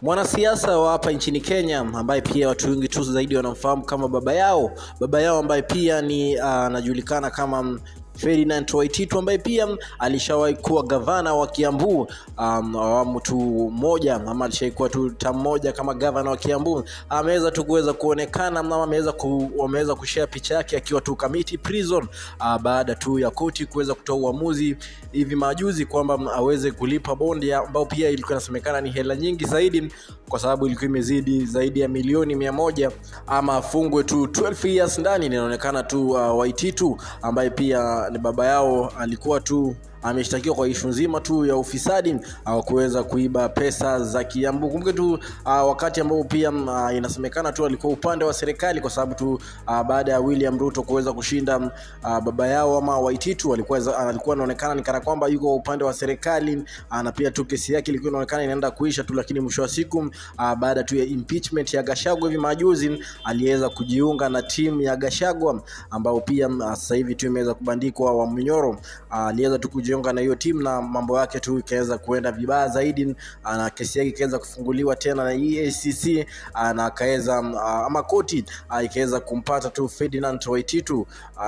Mwanasiasa wa hapa nchini Kenya ambaye pia watu wengi tu zaidi wanamfahamu kama baba yao ambaye pia ni anajulikana kama Ferdinand Waititu ambaye pia alishawahi kuwa gavana wa Kiambu awamu tu moja, ama alishawahi kuwa tu term moja kama gavana wa Kiambu. Ameweza tu kuweza kuonekana na wameweza kushare picha yake akiwa tu Kamiti prison baada tu ya koti kuweza kutoa uamuzi hivi majuzi kwamba aweze kulipa bondi ambao pia ilikuwa inasemekana ni hela nyingi zaidi, kwa sababu ilikuwa imezidi zaidi ya milioni 100, ama afungwe tu 12 years ndani. Inaonekana tu Waititu ambaye pia ni baba yao alikuwa tu ameshtakiwa kwa ishu nzima tu ya ufisadi au kuweza kuiba pesa za Kiambu. Kumbuke tu wakati ambao pia inasemekana tu alikuwa upande wa serikali, kwa sababu tu baada ya William Ruto kuweza kushinda baba yao ama Waititu alikuwa anaonekana ni kana kwamba yuko upande wa serikali, na pia tu kesi yake ilikuwa inaonekana inaenda kuisha tu, lakini mwisho wa siku baada tu ya impeachment ya Gachagua hivi majuzi aliweza kujiunga na timu ya Gachagua ambao pia sasa hivi tu imeweza kubandikwa wa Munyoro. Aliweza tu kujiunga na hiyo timu na mambo yake tu ikaweza kuenda vibaya zaidi, na kesi yake ikaweza kufunguliwa tena na EACC, na akaweza ama koti ikaweza kumpata tu Ferdinand Waititu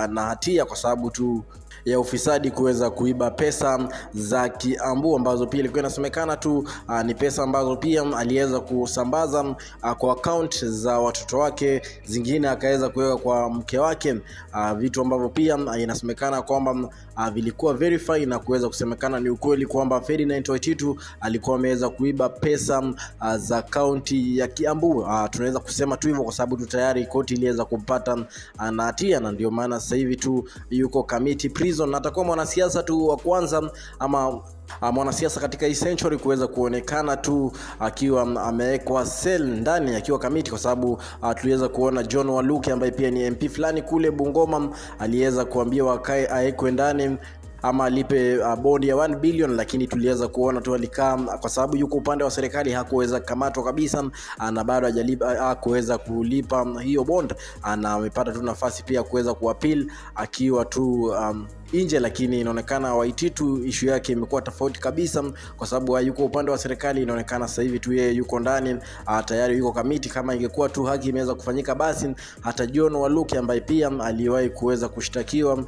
na hatia kwa sababu tu ya ufisadi kuweza kuiba pesa za Kiambu ambazo pia ilikuwa inasemekana tu ni pesa ambazo pia aliweza kusambaza kwa account za watoto wake, zingine akaweza kuweka kwa mke wake, vitu ambavyo pia inasemekana kwamba vilikuwa verify na kuweza kusemekana ni ukweli kwamba Ferdinand Waititu alikuwa ameweza kuiba pesa za county ya Kiambu. Tunaweza kusema tu hivyo kwa sababu tu tayari koti iliweza kumpata na hatia, na ndio maana sasa hivi tu yuko Kamiti prison, na atakuwa mwanasiasa tu wa kwanza ama mwanasiasa katika hii century kuweza kuonekana tu akiwa amewekwa cell ndani akiwa Kamiti, kwa sababu tuliweza kuona John Waluke ambaye pia ni MP fulani kule Bungoma aliweza kuambiwa akae aekwe ndani ama alipe bond ya 1 billion, lakini tuliweza kuona tu alikaa kwa sababu yuko upande wa serikali hakuweza kamatwa kabisa, na bado hajalipa kuweza kulipa hiyo bond, na amepata tu nafasi pia kuweza kuappeal akiwa tu nje. Lakini inaonekana Waititu issue yake imekuwa tofauti kabisa, kwa sababu yuko upande wa serikali. Inaonekana sasa hivi tu yeye yuko ndani tayari yuko Kamiti. Kama ingekuwa tu haki imeweza kufanyika, basi hata John Waluke ambaye pia aliwahi kuweza kushtakiwa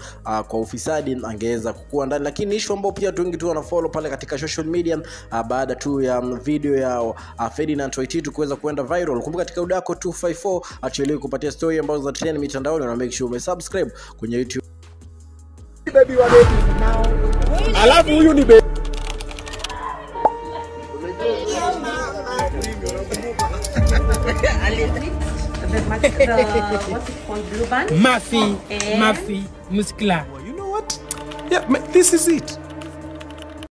kwa ufisadi angeweza kukua ndani. Lakini issue ambayo pia wengi tu wanafollow pale katika social media baada tu ya video ya Ferdinand Waititu kuweza kuenda viral. Kumbuka katika Udako 254 atuelewe kupatia story ambazo za trend mitandaoni, na make sure umesubscribe kwenye YouTube. Baby wa baby. Alafu huyu ni baby. What's it called? Blue band? Mafia muscular. You know what? Yeah, this is it.